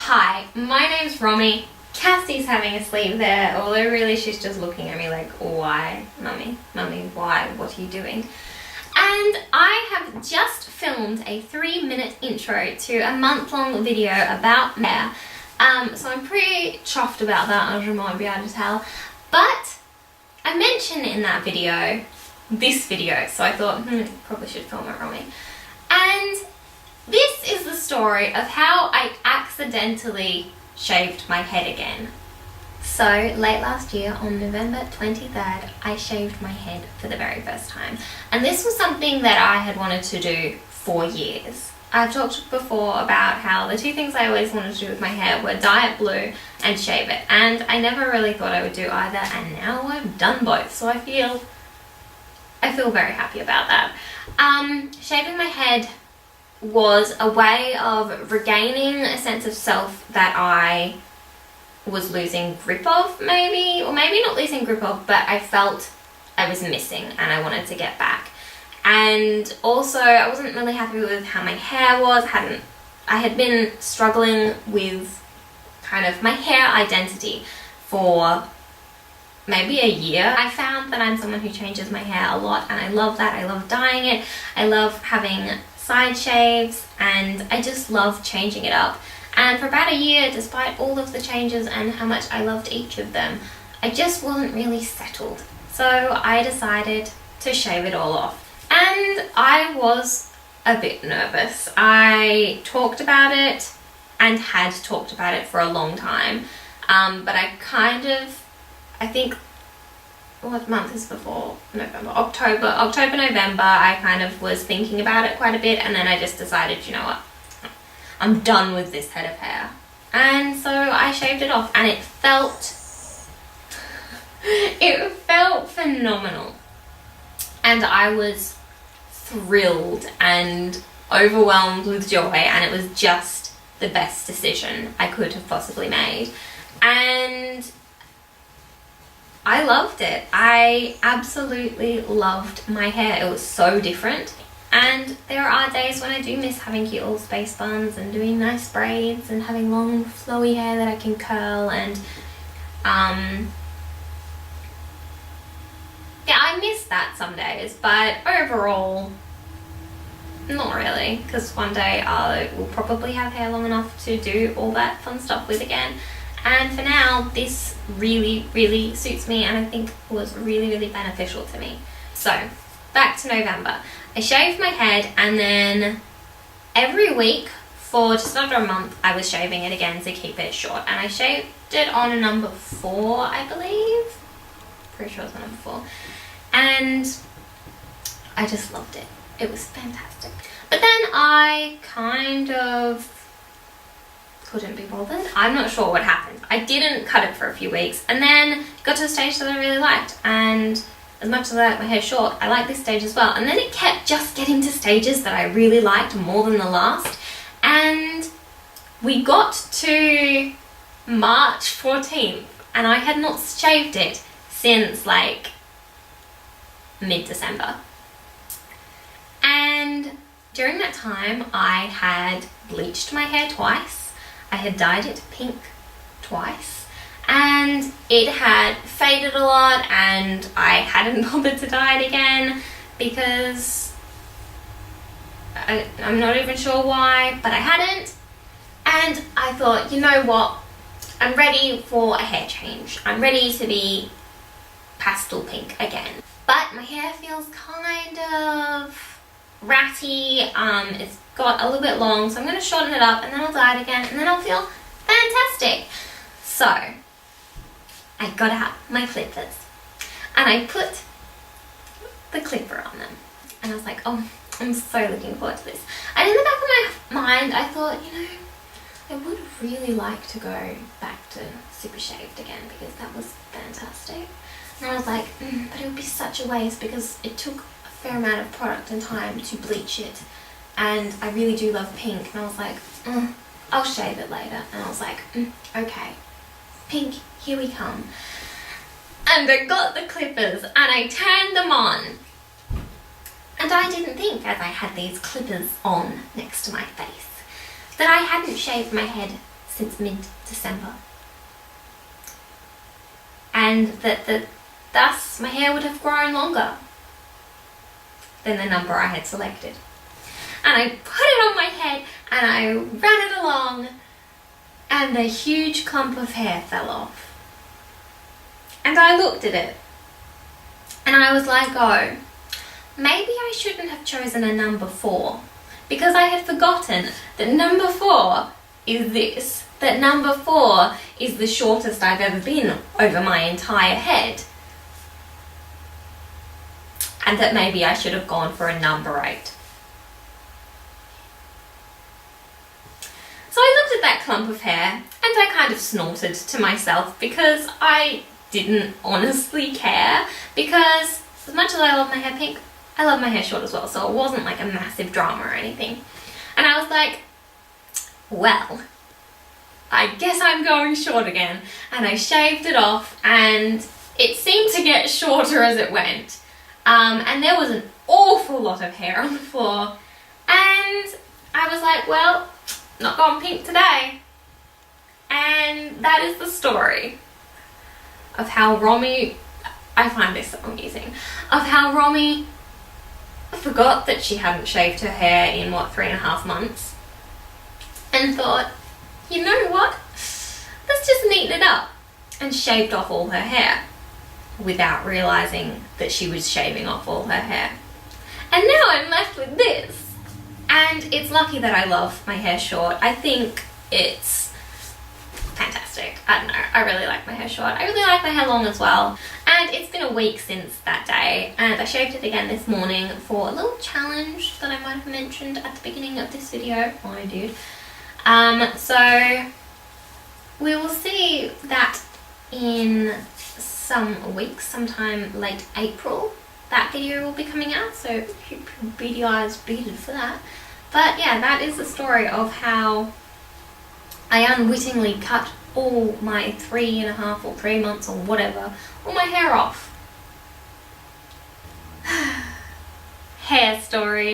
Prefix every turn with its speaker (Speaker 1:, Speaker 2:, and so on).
Speaker 1: Hi, my name's Romi. Cassie's having a sleep there, although really she's just looking at me like, why, mummy? Mummy, why? What are you doing? And I have just filmed a 3-minute intro to a month-long video about hair. So I'm pretty chuffed about that, as you might be able to tell. But I mentioned in that video, this video, so I thought, probably should film it, Romi. And this is the story of how I accidentally shaved my head again. So late last year on November 23rd, I shaved my head for the very first time. And this was something that I had wanted to do for years. I've talked before about how the two things I always wanted to do with my hair were dye it blue and shave it. And I never really thought I would do either, and now I've done both. So I feel very happy about that. Shaving my head was a way of regaining a sense of self that I was losing grip of, maybe, or maybe not losing grip of, but I felt I was missing and I wanted to get back. And also I wasn't really happy with how my hair was. I had been struggling with kind of my hair identity for maybe a year. I found that I'm someone who changes my hair a lot, and I love that. I love dyeing it. I love having side shaves, and I just love changing it up. And for about a year, despite all of the changes and how much I loved each of them, I just wasn't really settled. So I decided to shave it all off. And I was a bit nervous. I talked about it and had talked about it for a long time. But I think, what month is before November? October, November, I kind of was thinking about it quite a bit, and then I just decided, you know what, I'm done with this head of hair. And so I shaved it off, and it felt phenomenal. And I was thrilled and overwhelmed with joy, and it was just the best decision I could have possibly made. And I loved it. I absolutely loved my hair. It was so different. And there are days when I do miss having cute little space buns and doing nice braids and having long flowy hair that I can curl, and yeah, I miss that some days, but overall not really, because one day I will probably have hair long enough to do all that fun stuff with again. And for now, this really, really suits me, and I think was really, really beneficial to me. So, back to November. I shaved my head, and then every week for just under a month, I was shaving it again to keep it short. And I shaved it on a number 4, I believe. Pretty sure it's a number 4. And I just loved it. It was fantastic. But then I kind of couldn't be bothered. I'm not sure what happened. I didn't cut it for a few weeks, and then got to a stage that I really liked. And as much as I like my hair short, I like this stage as well. And then it kept just getting to stages that I really liked more than the last. And we got to March 14th, and I had not shaved it since like mid-December. And during that time, I had bleached my hair twice. I had dyed it pink twice, and it had faded a lot, and I hadn't bothered to dye it again because I'm not even sure why, but I hadn't. And I thought, you know what, I'm ready for a hair change. I'm ready to be pastel pink again. But my hair feels kind of ratty. It's got a little bit long, so I'm going to shorten it up, and then I'll dye it again, and then I'll feel fantastic. So I got out my clippers, and I put the clipper on them, and I was like, oh, I'm so looking forward to this. And in the back of my mind, I thought, you know, I would really like to go back to super shaved again, because that was fantastic. And I was like, but it would be such a waste, because it took a fair amount of product and time to bleach it, and I really do love pink. And I was like, I'll shave it later. And I was like, okay, pink, here we come. And I got the clippers, and I turned them on, and I didn't think, as I had these clippers on next to my face, that I hadn't shaved my head since mid-December. And that thus my hair would have grown longer than the number I had selected. And I put it on my head and I ran it along, and a huge clump of hair fell off. And I looked at it and I was like, oh, maybe I shouldn't have chosen a number 4, because I had forgotten that number 4 is this. That number 4 is the shortest I've ever been over my entire head. And that maybe I should have gone for a number 8. So I looked at that clump of hair and I kind of snorted to myself, because I didn't honestly care, because as much as I love my hair pink, I love my hair short as well, so it wasn't like a massive drama or anything. And I was like, well, I guess I'm going short again. And I shaved it off, and it seemed to get shorter as it went. And there was an awful lot of hair on the floor, and I was like, well, not going pink today. And that is the story of how Romi, I find this so amusing, of how Romi forgot that she hadn't shaved her hair in, 3.5 months, and thought, you know what, let's just neaten it up, and shaved off all her hair without realising that she was shaving off all her hair. And now I'm left with this. And it's lucky that I love my hair short. I think it's fantastic. I don't know, I really like my hair short. I really like my hair long as well. And it's been a week since that day, and I shaved it again this morning for a little challenge that I might have mentioned at the beginning of this video. I did. So we will see that in some weeks, sometime late April, that video will be coming out, so keep your beady eyes beaded for that. But yeah, that is the story of how I unwittingly cut all my 3.5 or 3 months or whatever, all my hair off. Hair story.